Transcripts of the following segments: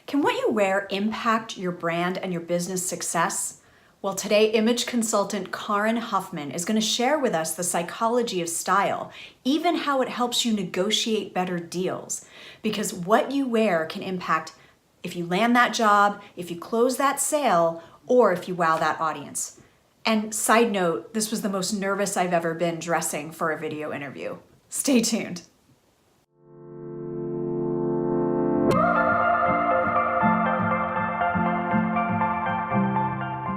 Can what you wear impact your brand and your business success? Well, today, image consultant Kaarin Huffman is going to share with us the psychology of style, even how it helps you negotiate better deals. Because what you wear can impact if you land that job, if you close that sale, or if you wow that audience. And side note, this was the most nervous I've ever been dressing for a video interview. Stay tuned.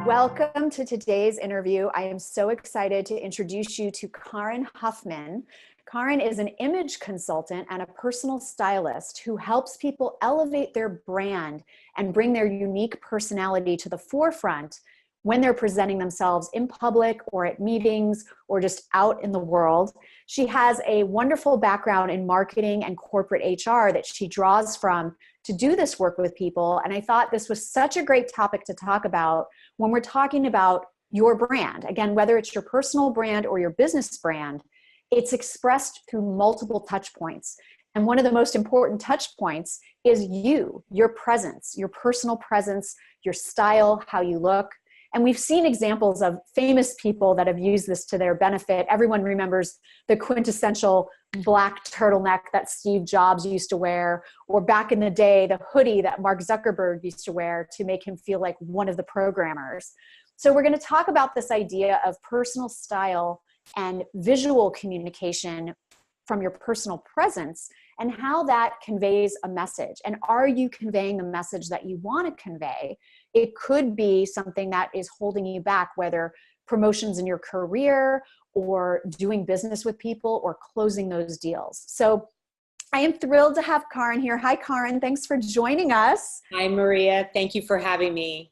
Welcome to today's interview. I am so excited to introduce you to Kaarin Huffman. Kaarin is an image consultant and a personal stylist who helps people elevate their brand and bring their unique personality to the forefront when they're presenting themselves in public or at meetings or just out in the world. She has a wonderful background in marketing and corporate HR that she draws from to do this work with people. And I thought this was such a great topic to talk about when we're talking about your brand. Again, whether it's your personal brand or your business brand, it's expressed through multiple touch points. And one of the most important touch points is you, your presence, your personal presence, your style, how you look. And we've seen examples of famous people that have used this to their benefit. Everyone remembers the quintessential black turtleneck that Steve Jobs used to wear, or back in the day, the hoodie that Mark Zuckerberg used to wear to make him feel like one of the programmers. So we're going to talk about this idea of personal style and visual communication from your personal presence and how that conveys a message. And are you conveying the message that you want to convey? It could be something that is holding you back, whether promotions in your career or doing business with people or closing those deals. So I am thrilled to have Kaarin here. Hi, Kaarin. Thanks for joining us. Hi, Maria. Thank you for having me.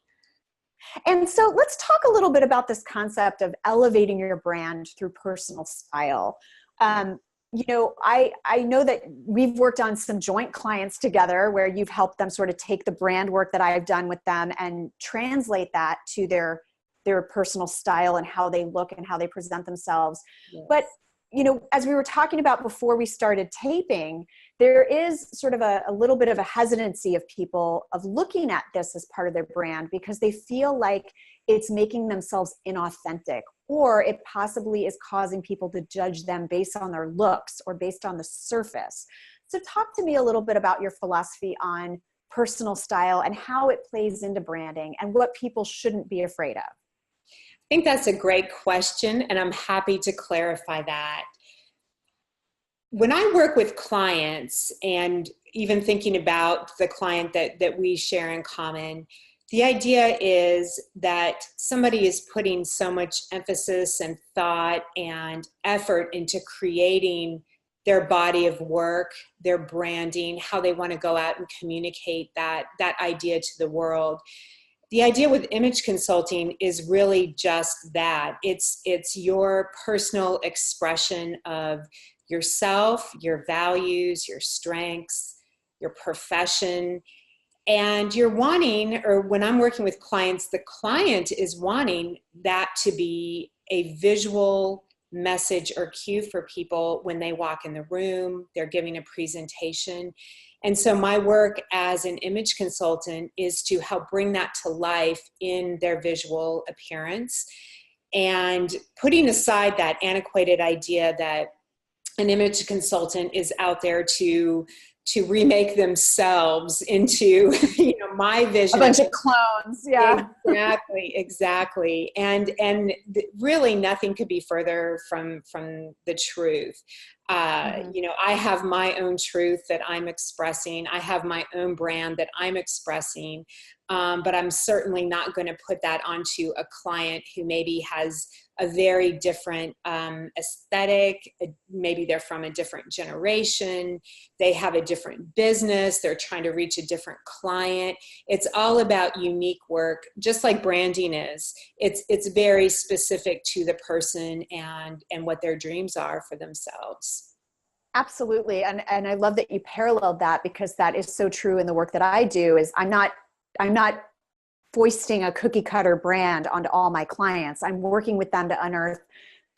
And so let's talk a little bit about this concept of elevating your brand through personal style. I know that we've worked on some joint clients together where you've helped them sort of take the brand work that I've done with them and translate that to their personal style and how they look and how they present themselves. Yes. But, as we were talking about before we started taping, there is sort of a little bit of a hesitancy of people of looking at this as part of their brand because they feel like it's making themselves inauthentic, or it possibly is causing people to judge them based on their looks or based on the surface. So talk to me a little bit about your philosophy on personal style and how it plays into branding and what people shouldn't be afraid of. I think that's a great question, and I'm happy to clarify that. When I work with clients, and even thinking about the client that we share in common, the idea is that somebody is putting so much emphasis and thought and effort into creating their body of work, their branding, how they want to go out and communicate that idea to the world. The idea with image consulting is really just that. It's your personal expression of yourself, your values, your strengths, your profession. And you're wanting, or when I'm working with clients, the client is wanting that to be a visual message or cue for people when they walk in the room, they're giving a presentation. And so my work as an image consultant is to help bring that to life in their visual appearance, and putting aside that antiquated idea that an image consultant is out there to remake themselves into, my vision. A bunch of clones. Yeah. Exactly. And really nothing could be further from the truth. I have my own truth that I'm expressing. I have my own brand that I'm expressing. But I'm certainly not going to put that onto a client who maybe has a very different aesthetic. Maybe they're from a different generation. They have a different business. They're trying to reach a different client. It's all about unique work, just like branding is. It's very specific to the person and what their dreams are for themselves. Absolutely. And I love that you paralleled that, because that is so true in the work that I do. Is I'm not foisting a cookie cutter brand onto all my clients. I'm working with them to unearth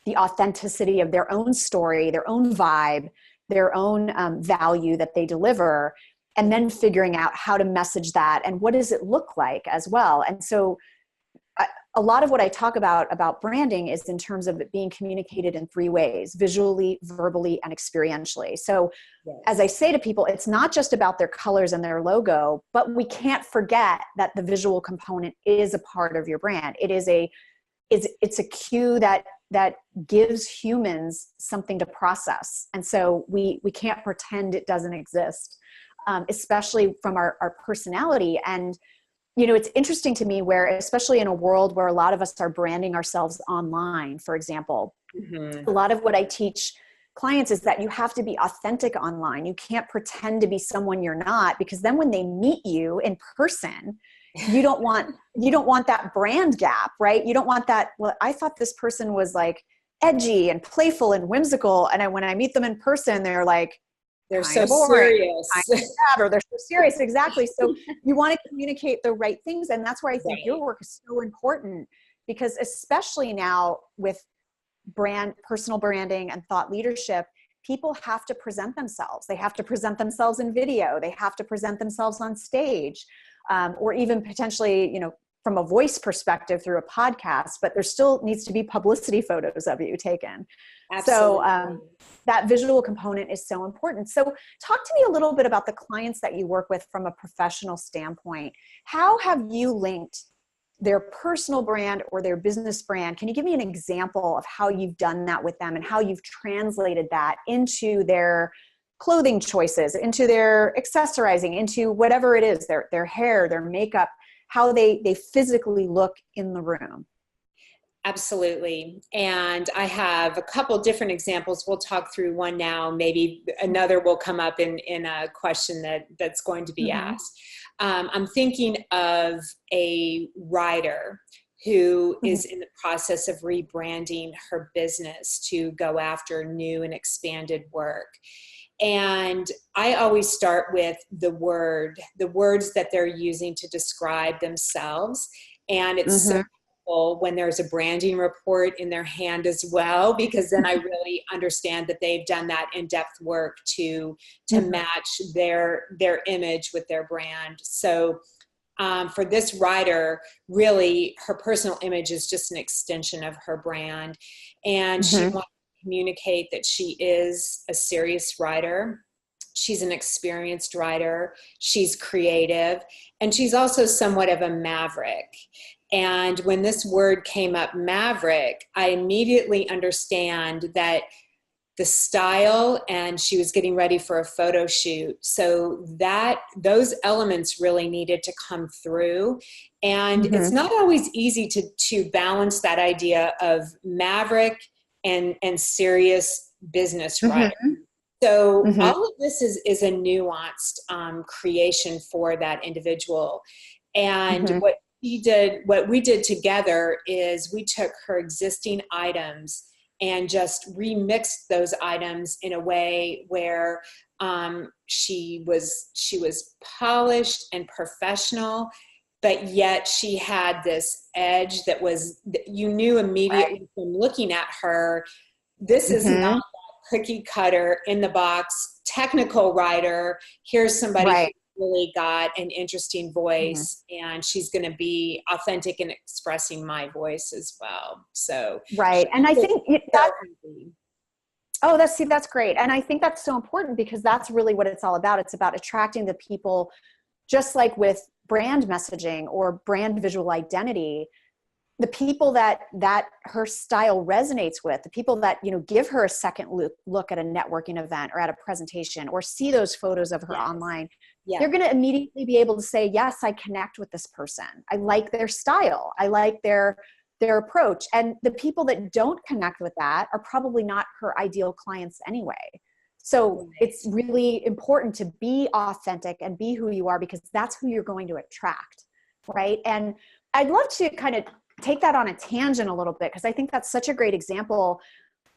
the authenticity of their own story, their own vibe, their own value that they deliver. and then figuring out how to message that and what does it look like as well. And so a lot of what I talk about branding is in terms of it being communicated in three ways: visually, verbally, and experientially. So as I say to people, it's not just about their colors and their logo, but we can't forget that the visual component is a part of your brand. It's a cue that gives humans something to process. And so we can't pretend it doesn't exist, especially from our personality. And it's interesting to me where, especially in a world where a lot of us are branding ourselves online, for example, a lot of what I teach clients is that you have to be authentic online. You can't pretend to be someone you're not, because then when they meet you in person, you don't want that brand gap, right? You don't want that, well, I thought this person was like edgy and playful and whimsical. And when I meet them in person, they're like, they're so serious. Or they're so serious. Exactly. So you want to communicate the right things. And that's why I think your work is so important, because especially now with personal branding and thought leadership, people have to present themselves. They have to present themselves in video. They have to present themselves on stage, or even potentially, from a voice perspective through a podcast, but there still needs to be publicity photos of you taken. Absolutely. So that visual component is so important. So talk to me a little bit about the clients that you work with from a professional standpoint. How have you linked their personal brand or their business brand? Can you give me an example of how you've done that with them and how you've translated that into their clothing choices, into their accessorizing, into whatever it is, their hair, their makeup, how they physically look in the room? Absolutely. And I have a couple different examples. We'll talk through one now. Maybe another will come up in a question that's going to be asked. I'm thinking of a writer who is in the process of rebranding her business to go after new and expanded work. And I always start with the words that they're using to describe themselves. And it's so helpful when there's a branding report in their hand as well, because then I really understand that they've done that in-depth work to match their image with their brand. So for this writer, really her personal image is just an extension of her brand. And she wants to communicate that she is a serious writer. She's an experienced writer. She's creative. And she's also somewhat of a maverick. And when this word came up, maverick, I immediately understand that the style, and she was getting ready for a photo shoot. So those elements really needed to come through. And it's not always easy to balance that idea of maverick and serious business writer. So all of this is a nuanced creation for that individual. And what we did together is we took her existing items and just remixed those items in a way where she was polished and professional, but yet she had this edge that you knew immediately from looking at her, this is not that cookie cutter in the box technical writer. Here's somebody who really got an interesting voice, and she's going to be authentic in expressing my voice as well. So and I think that's great. And I think that's so important, because that's really what it's all about. It's about attracting the people, just like with brand messaging or brand visual identity, the people that her style resonates with, the people that, give her a second look at a networking event or at a presentation or see those photos of her online, they're going to immediately be able to say, yes, I connect with this person. I like their style. I like their approach. And the people that don't connect with that are probably not her ideal clients anyway. So it's really important to be authentic and be who you are, because that's who you're going to attract, right? And I'd love to kind of take that on a tangent a little bit, because I think that's such a great example.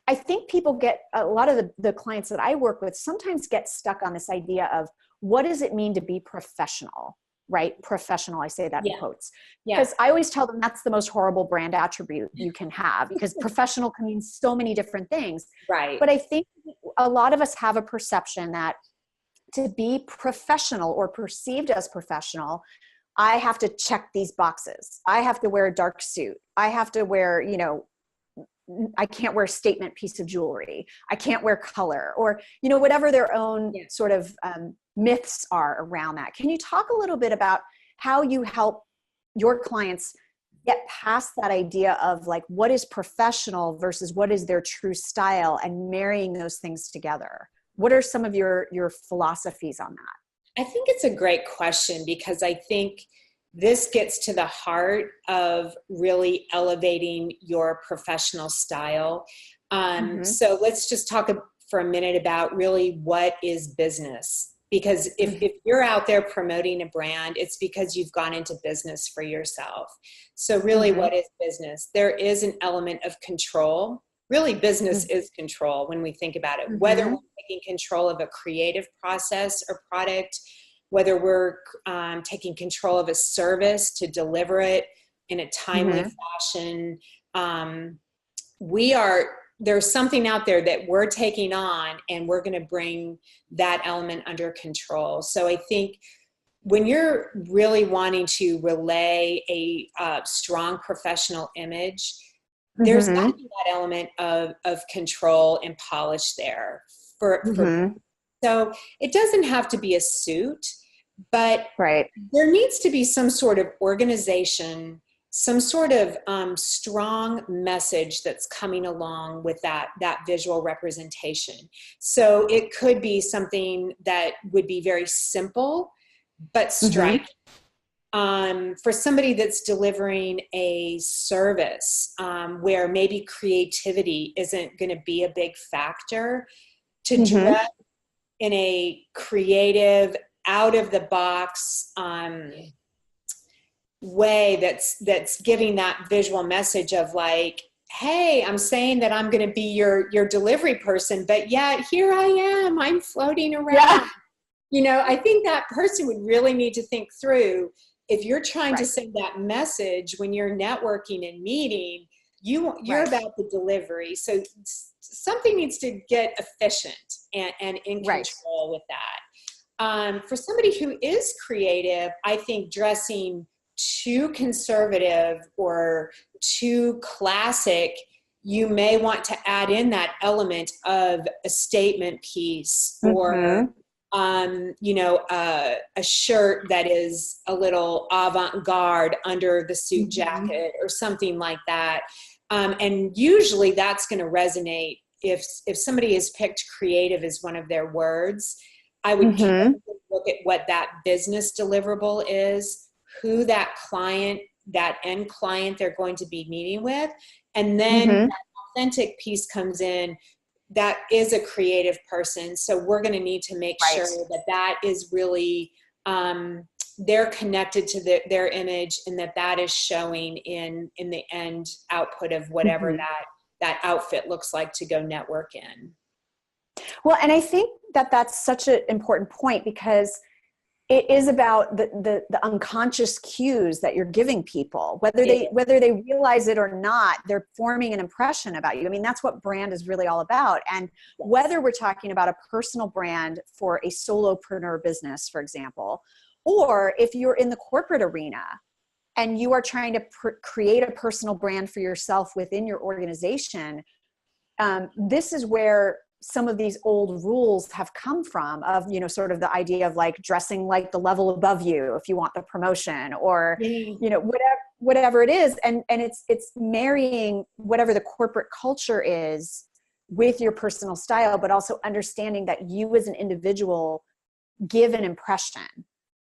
I think people a lot of the clients that I work with sometimes get stuck on this idea of, what does it mean to be professional, right? Professional, I say that in quotes. Because I always tell them that's the most horrible brand attribute you can have, because professional can mean so many different things. Right. But I think a lot of us have a perception that to be professional or perceived as professional, I have to check these boxes. I have to wear a dark suit. I have to wear, I can't wear a statement piece of jewelry. I can't wear color, or, whatever their own sort of myths are around that. Can you talk a little bit about how you help your clients get past that idea of like, what is professional versus what is their true style, and marrying those things together? What are some of your philosophies on that? I think it's a great question, because I think this gets to the heart of really elevating your professional style. So let's just talk for a minute about really what is business. Because if you're out there promoting a brand, it's because you've gone into business for yourself. So really, what is business? There is an element of control. Really, business is control when we think about it. Whether we're taking control of a creative process or product, whether we're taking control of a service to deliver it in a timely fashion, there's something out there that we're taking on, and we're going to bring that element under control. So I think when you're really wanting to relay a strong professional image, there's got to be that element of control and polish there. So it doesn't have to be a suit, but there needs to be some sort of organization, some sort of strong message that's coming along with that visual representation. So it could be something that would be very simple, but striking. For somebody that's delivering a service where maybe creativity isn't going to be a big factor, to dress in a creative, out of the box way that's giving that visual message of like, hey, I'm saying that I'm going to be your delivery person, but yet here I am, I'm floating around. I think that person would really need to think through, if you're trying to send that message when you're networking and meeting, you're about the delivery. So something needs to get efficient and in control with that. For somebody who is creative, I think dressing too conservative or too classic, you may want to add in that element of a statement piece, or a shirt that is a little avant-garde under the suit jacket or something like that. And usually that's going to resonate if somebody has picked creative as one of their words. I would look at what that business deliverable is, who that client, that end client they're going to be meeting with. And then that authentic piece comes in. That is a creative person. So we're going to need to make sure that is really, they're connected to their image, and that is showing in the end output of whatever that outfit looks like to go network in. Well, and I think that's such an important point, because it is about the unconscious cues that you're giving people, whether they realize it or not. They're forming an impression about you. I mean, that's what brand is really all about. And whether we're talking about a personal brand for a solopreneur business, for example, or if you're in the corporate arena and you are trying to create a personal brand for yourself within your organization, this is where some of these old rules have come from, of, sort of the idea of like dressing like the level above you if you want the promotion, or, whatever it is. And it's marrying whatever the corporate culture is with your personal style, but also understanding that you as an individual give an impression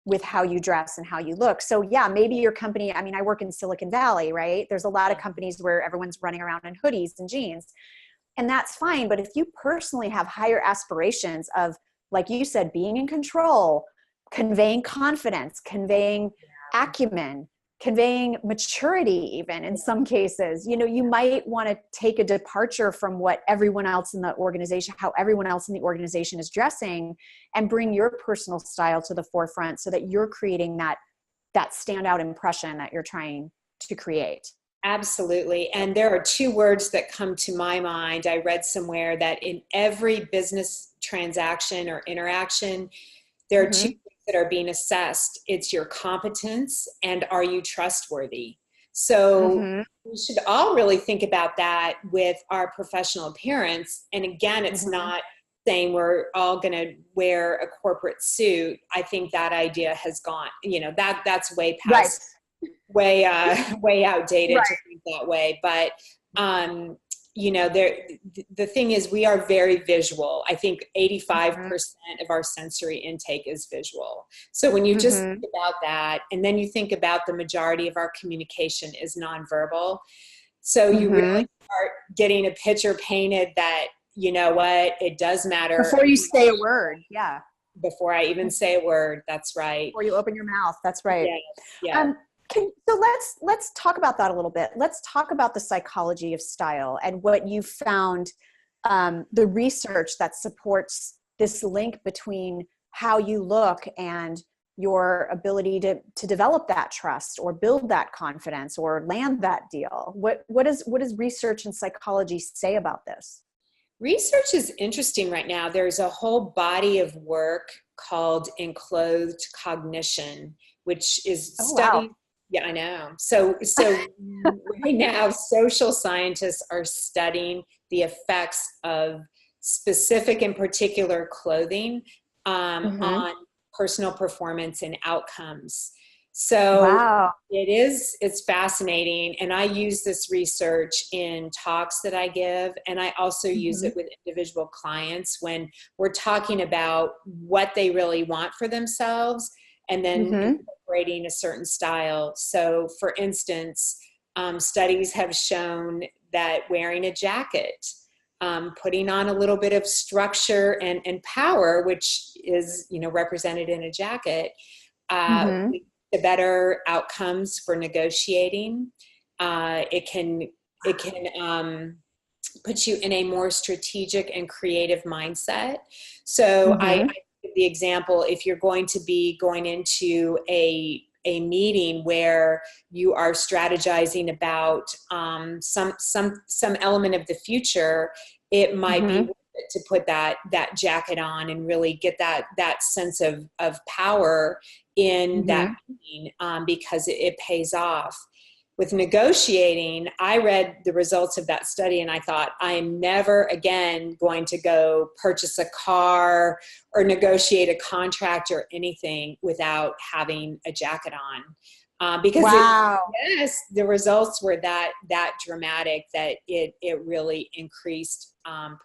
with how you dress and how you look. So yeah, maybe your company, I mean, I work in Silicon Valley, right? There's a lot of companies where everyone's running around in hoodies and jeans. And that's fine. But if you personally have higher aspirations of, like you said, being in control, conveying confidence, conveying acumen, conveying maturity, even in some cases, you might want to take a departure from what everyone else in the organization, how everyone else in the organization is dressing, and bring your personal style to the forefront so that you're creating that standout impression that you're trying to create. Absolutely. And there are two words that come to my mind. I read somewhere that in every business transaction or interaction, there are two things that are being assessed. It's your competence and are you trustworthy? So we should all really think about that with our professional appearance. And again, it's not saying we're all going to wear a corporate suit. I think that idea has gone, that's way past, way outdated to think that way. But, the thing is, we are very visual. I think 85% of our sensory intake is visual. So when you just think about that, and then you think about the majority of our communication is nonverbal. So you really start getting a picture painted that, you know what, it does matter. Before you say a word. Yeah. Before I even say a word. That's right. Before you open your mouth. That's right. Yeah. So let's talk about that a little bit. Let's talk about the psychology of style and what you found, the research that supports this link between how you look and your ability to develop that trust or build that confidence or land that deal. What does research and psychology say about this? Research is interesting right now. There's a whole body of work called enclosed cognition, which is studying. Wow. Yeah, I know. So right now, social scientists are studying the effects of specific and particular clothing on personal performance and outcomes. So it's fascinating. And I use this research in talks that I give. And I also use it with individual clients when we're talking about what they really want for themselves and then incorporating a certain style. So for instance, studies have shown that wearing a jacket, putting on a little bit of structure and power, which is, represented in a jacket, the better outcomes for negotiating. It can put you in a more strategic and creative mindset. So I give the example, if you're going to be going into a meeting where you are strategizing about some element of the future, it might be worth it to put that jacket on and really get that sense of power in that meeting, because it pays off. With negotiating, I read the results of that study and I thought, I am never again going to go purchase a car or negotiate a contract or anything without having a jacket on. Because the results were that dramatic that it really increased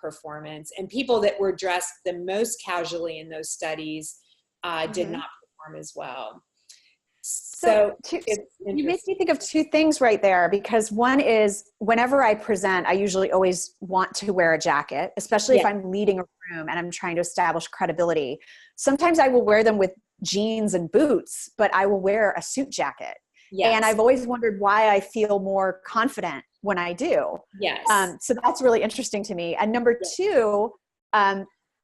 performance. And people that were dressed the most casually in those studies did not perform as well. So you make me think of two things right there, because one is whenever I present, I usually always want to wear a jacket, especially if I'm leading a room and I'm trying to establish credibility. Sometimes I will wear them with jeans and boots, but I will wear a suit jacket. Yes. And I've always wondered why I feel more confident when I do. Yes. So that's really interesting to me. And number two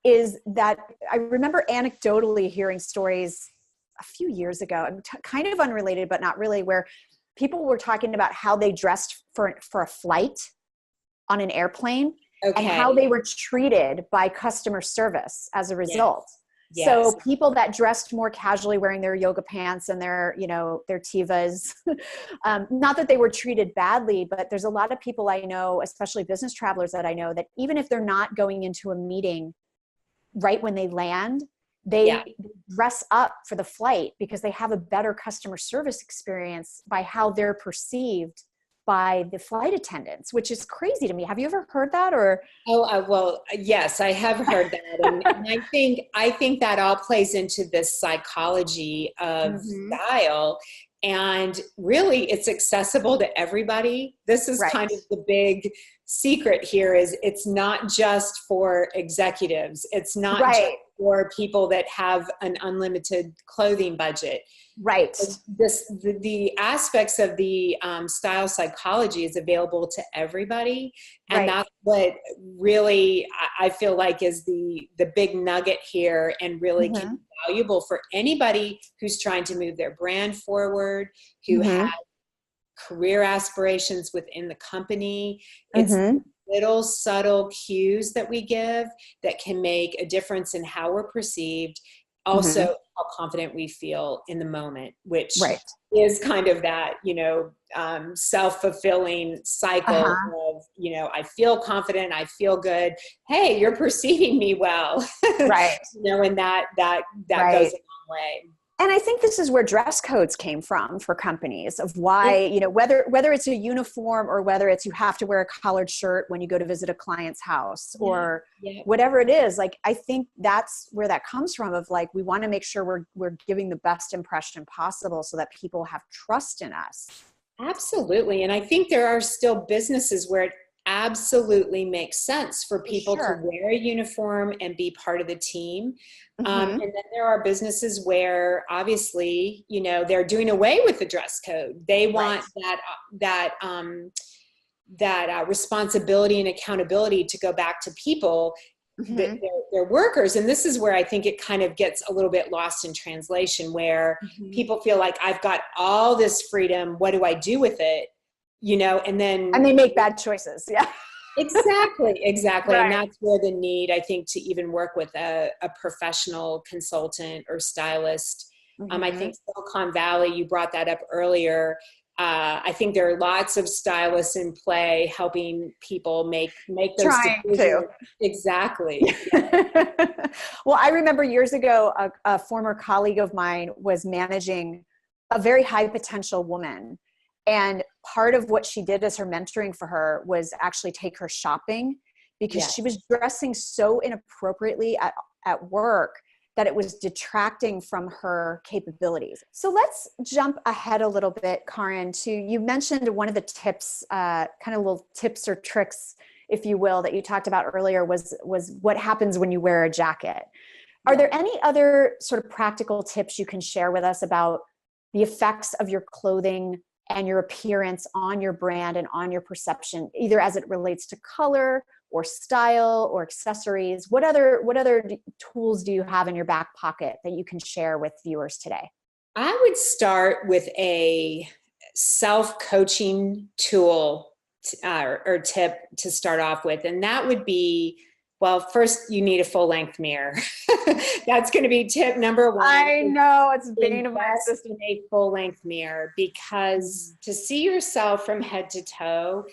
is that I remember anecdotally hearing stories a few years ago, kind of unrelated, but not really, where people were talking about how they dressed for a flight on an airplane and how they were treated by customer service as a result. Yes. So people that dressed more casually, wearing their yoga pants and their Tevas, not that they were treated badly, but there's a lot of people I know, especially business travelers that I know, that even if they're not going into a meeting right when they land, they dress up for the flight because they have a better customer service experience by how they're perceived by the flight attendants, which is crazy to me. Have you ever heard that? Or well, yes, I have heard that, and I think that all plays into this psychology of style. And really, it's accessible to everybody. This is kind of the big secret here, is it's not just for executives. It's not just for people that have an unlimited clothing budget. Right. The aspects of the style psychology is available to everybody. And that's what really I feel like is the big nugget here, and really can be valuable for anybody who's trying to move their brand forward, who has career aspirations within the company. It's little subtle cues that we give that can make a difference in how we're perceived also how confident we feel in the moment, which Right. is kind of that, self-fulfilling cycle of, I feel confident, I feel good. Hey, you're perceiving me well, Right. and that Right. goes a long way. And I think this is where dress codes came from for companies, of why, whether it's a uniform or whether it's you have to wear a collared shirt when you go to visit a client's house or whatever it is. Like, I think that's where that comes from, of like, we want to make sure we're giving the best impression possible so that people have trust in us. Absolutely. And I think there are still businesses where it absolutely makes sense for people to wear a uniform and be part of the team. And then there are businesses where obviously, they're doing away with the dress code. They want that responsibility and accountability to go back to people, their workers. And this is where I think it kind of gets a little bit lost in translation, where people feel like, I've got all this freedom. What do I do with it? And they make bad choices. Yeah. Exactly. Right. And that's where the need, I think, to even work with a professional consultant or stylist. I think Silicon Valley, you brought that up earlier. I think there are lots of stylists in play helping people make those decisions. Exactly. Well, I remember years ago, a former colleague of mine was managing a very high potential woman. And part of what she did as her mentoring for her was actually take her shopping, because she was dressing so inappropriately at work that it was detracting from her capabilities. So let's jump ahead a little bit, Kaarin, you mentioned one of the tips, kind of little tips or tricks, if you will, that you talked about earlier was what happens when you wear a jacket. Are there any other sort of practical tips you can share with us about the effects of your clothing and your appearance on your brand and on your perception, either as it relates to color or style or accessories? What other tools do you have in your back pocket that you can share with viewers today? I would start with a self-coaching tool or tip to start off with. And that would be, well, first you need a full-length mirror. That's going to be tip number one. I know, it's bane of my existence. In a full-length mirror, because to see yourself from head to toe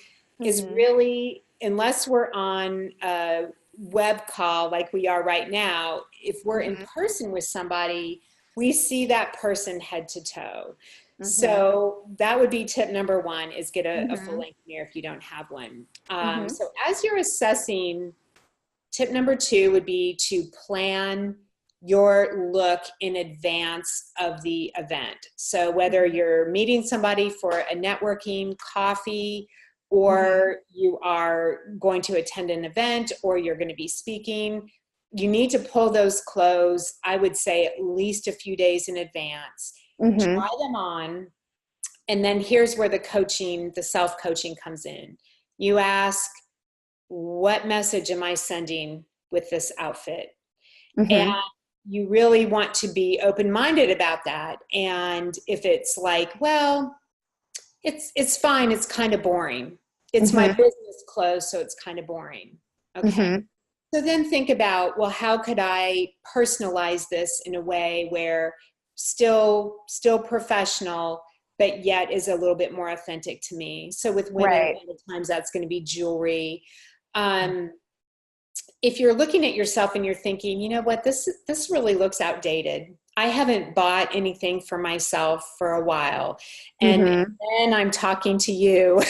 is really, unless we're on a web call like we are right now, if we're in person with somebody, we see that person head to toe. So that would be tip number one, is get a full-length mirror if you don't have one. So as you're assessing, tip number two would be to plan your look in advance of the event. So whether you're meeting somebody for a networking coffee, or you are going to attend an event, or you're going to be speaking, you need to pull those clothes, I would say, at least a few days in advance. Try them on. And then here's where the self-coaching comes in. You ask, what message am I sending with this outfit? And you really want to be open-minded about that. And if it's like, well, it's fine, it's kind of boring. It's my business clothes, so it's kind of boring. Okay. So then think about, well, how could I personalize this in a way where still professional, but yet is a little bit more authentic to me? So with women, a lot of times that's going to be jewelry. If you're looking at yourself and you're thinking, you know what, this really looks outdated. I haven't bought anything for myself for a while. And then I'm talking to you,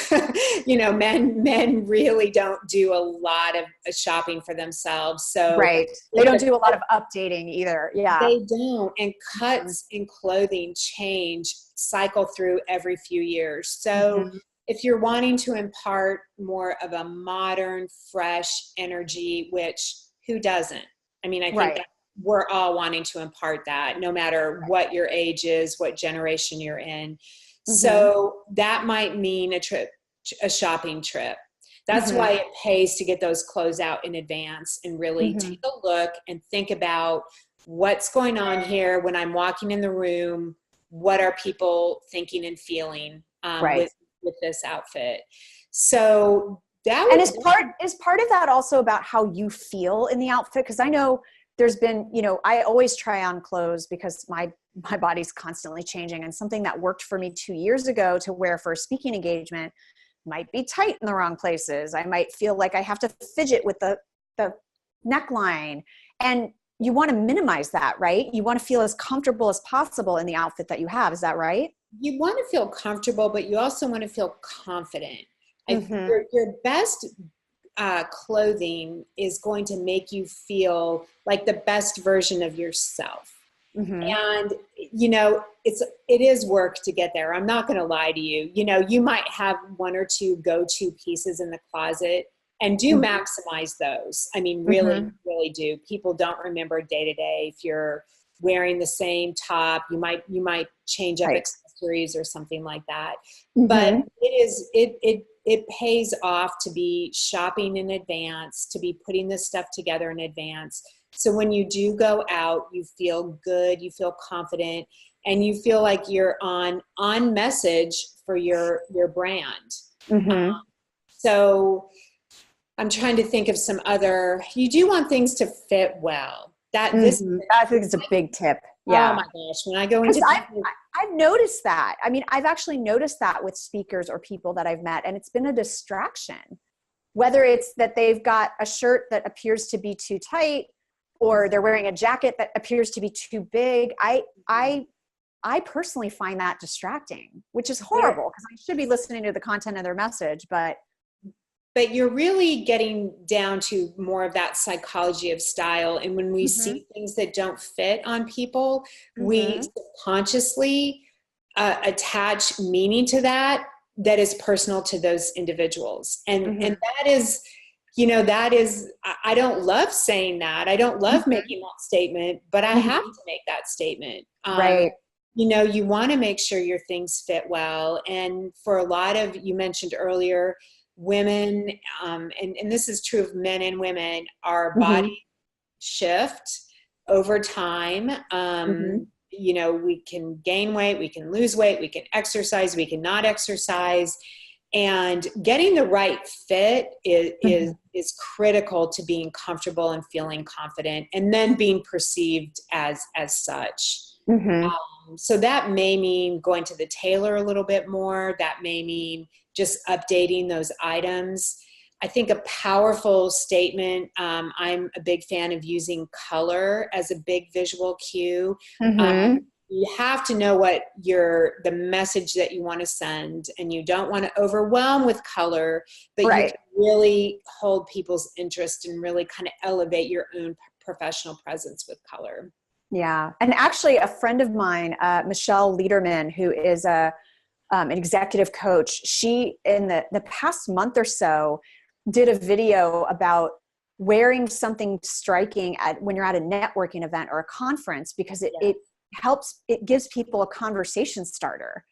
men really don't do a lot of shopping for themselves. So they don't do a lot of updating either. Yeah, they don't. And cuts in clothing cycle through every few years. So if you're wanting to impart more of a modern, fresh energy, which who doesn't? I mean, I think that we're all wanting to impart that, no matter what your age is, what generation you're in. So that might mean a shopping trip. That's why it pays to get those clothes out in advance and really take a look and think about what's going on here when I'm walking in the room. What are people thinking and feeling with this outfit? So that is part of that also about how you feel in the outfit? Because I know there's been, I always try on clothes because my body's constantly changing, and something that worked for me 2 years ago to wear for a speaking engagement might be tight in the wrong places. I might feel like I have to fidget with the neckline, and you want to minimize that, right? You want to feel as comfortable as possible in the outfit that you have. Is that right? You want to feel comfortable, but you also want to feel confident. Mm-hmm. Your best clothing is going to make you feel like the best version of yourself. Mm-hmm. And, it is work to get there. I'm not going to lie to you. You might have one or two go-to pieces in the closet, and do maximize those. I mean, really, really do. People don't remember day to day. If you're wearing the same top, you might change up accessories or something like that. But it pays off to be shopping in advance, to be putting this stuff together in advance. So when you do go out, you feel good, you feel confident, and you feel like you're on message for your brand. So I'm trying to think of some other, you do want things to fit well. I think it's a big tip. Yeah. Oh my gosh. When I go into I've noticed that. I mean, I've actually noticed that with speakers or people that I've met, and it's been a distraction. Whether it's that they've got a shirt that appears to be too tight, or they're wearing a jacket that appears to be too big. I personally find that distracting, which is horrible because I should be listening to the content of their message, but you're really getting down to more of that psychology of style. And when we see things that don't fit on people, we subconsciously attach meaning to that is personal to those individuals. And that is, I don't love saying that. I don't love making that statement, but I have to make that statement. Right. You want to make sure your things fit well. And for a lot of, you mentioned earlier, women, and this is true of men and women, our body shift over time. We can gain weight, we can lose weight, we can exercise, we can not exercise. And getting the right fit is critical to being comfortable and feeling confident, and then being perceived as such. So that may mean going to the tailor a little bit more. That may mean just updating those items. I think a powerful statement, I'm a big fan of using color as a big visual cue. You have to know what the message that you want to send, and you don't want to overwhelm with color, but you can really hold people's interest and really kind of elevate your own professional presence with color. Yeah. And actually a friend of mine, Michelle Liederman, who is an executive coach, she in the past month or so did a video about wearing something striking when you're at a networking event or a conference, because it gives people a conversation starter.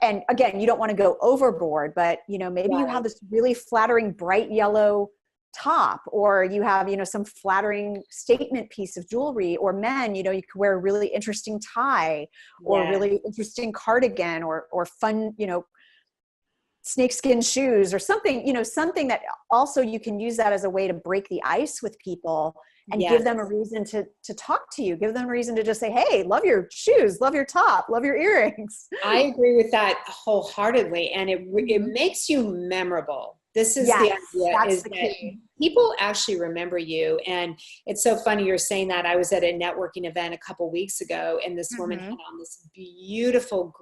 And again, you don't want to go overboard, but maybe you have this really flattering bright yellow top, or you have, some flattering statement piece of jewelry, or men, you could wear a really interesting tie or really interesting cardigan or fun, snakeskin shoes or something, something that also you can use that as a way to break the ice with people and give them a reason to talk to you, give them a reason to just say, hey, love your shoes, love your top, love your earrings. I agree with that wholeheartedly. And it makes you memorable. This is the idea, is that people actually remember you. And it's so funny you're saying that. I was at a networking event a couple weeks ago, and this woman had on this beautiful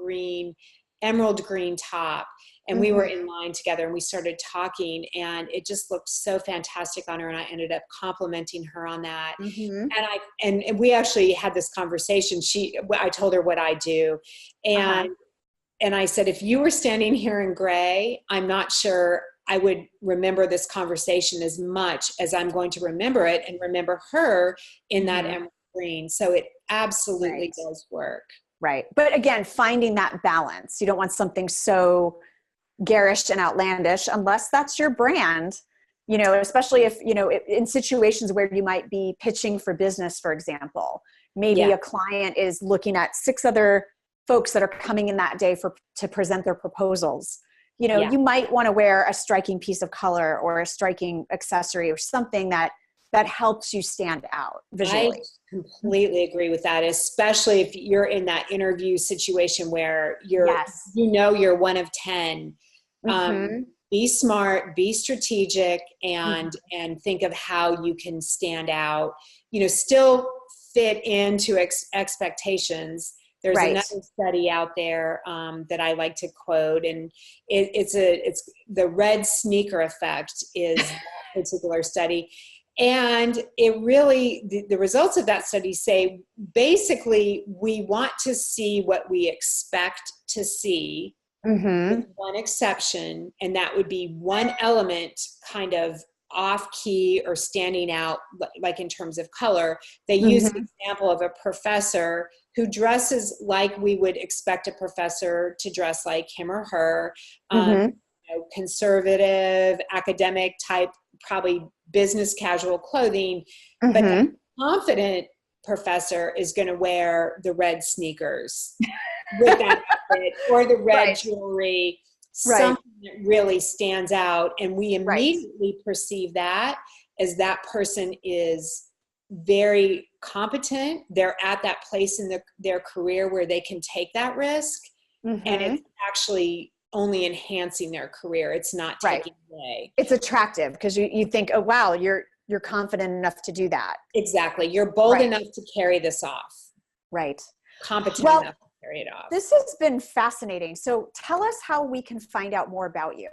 emerald green top. And we were in line together, and we started talking, and it just looked so fantastic on her. And I ended up complimenting her on that. And we actually had this conversation. I told her what I do. And I said, if you were standing here in gray, I'm not sure I would remember this conversation as much as I'm going to remember it and remember her in that emerald green. So it absolutely does work. Right. But again, finding that balance. You don't want something so garish and outlandish unless that's your brand, especially if, in situations where you might be pitching for business, for example, maybe a client is looking at 6 other folks that are coming in that day to present their proposals. You might want to wear a striking piece of color or a striking accessory or something that that helps you stand out I visually. completely agree with that, especially if you're in that interview situation where Yes. you're one of 10. Mm-hmm. Be smart, be strategic, Mm-hmm. and think of how you can stand out, still fit into expectations. There's Right. another study out there that I like to quote, and it's the red sneaker effect is that particular study. And it really, the results of that study say, basically, we want to see what we expect to see, Mm-hmm. with one exception, and that would be one element kind of off key or standing out, like in terms of color. They use Mm-hmm. an example of a professor who dresses like we would expect a professor to dress, like him or her, Mm-hmm. conservative, academic type, probably business casual clothing, but the Mm-hmm. confident professor is going to wear the red sneakers with that outfit, or the red Right. jewelry, Right. something that really stands out. And we Right. immediately perceive that as that person is very competent. They're at that place in their career where they can take that risk. And Mm-hmm. it's actually only enhancing their career. It's not Right. taking away. It's attractive because you think, oh wow, you're confident enough to do that. Exactly. You're bold Right. enough to carry this off, Right. competent Well, enough to carry it off. this has been fascinating. So tell us how we can find out more about you.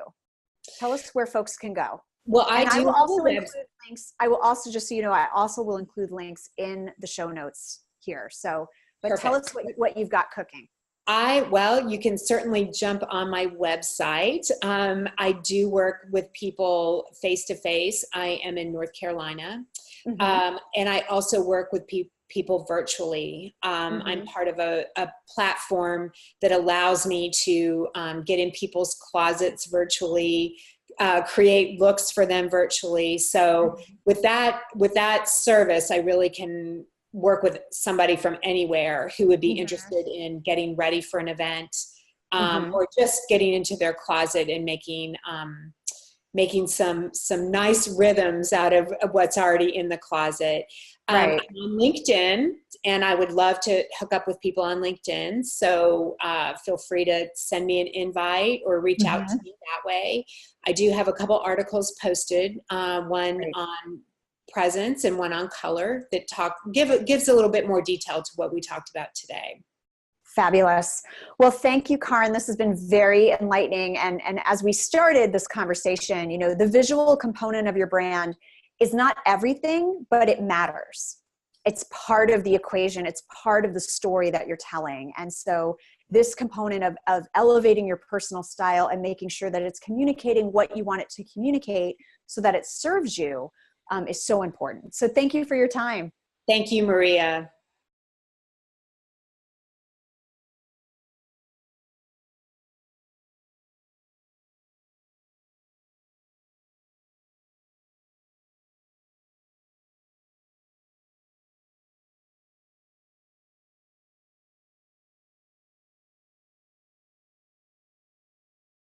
Tell us where folks can go. Well, I And I do will have a also website. include links. I will also, just so you know, I also will include links in the show notes here. So, but tell Perfect. us what you've got cooking. Well, you can certainly jump on my website. I do work with people face to face. I am in North Carolina. Mm-hmm. And I also work with people virtually. I'm Mm-hmm. part of a platform that allows me to get in people's closets virtually, create looks for them virtually. So with that service, I really can work with somebody from anywhere who would be Mm-hmm. interested in getting ready for an event, Mm-hmm. or just getting into their closet and making some nice rhythms out of what's already in the closet. Right. I'm on LinkedIn, and I would love to hook up with people on LinkedIn. So feel free to send me an invite or reach out to Mm-hmm. me that way. I do have a couple articles posted, one Right. on presence and one on color, that gives a little bit more detail to what we talked about today. Fabulous. Well, thank you, Kaarin. This has been very enlightening. And as we started this conversation, the visual component of your brand is not everything, but it matters. It's part of the equation. It's part of the story that you're telling. And so this component of elevating your personal style and making sure that it's communicating what you want it to communicate so that it serves you is so important. So thank you for your time. Thank you, Maria.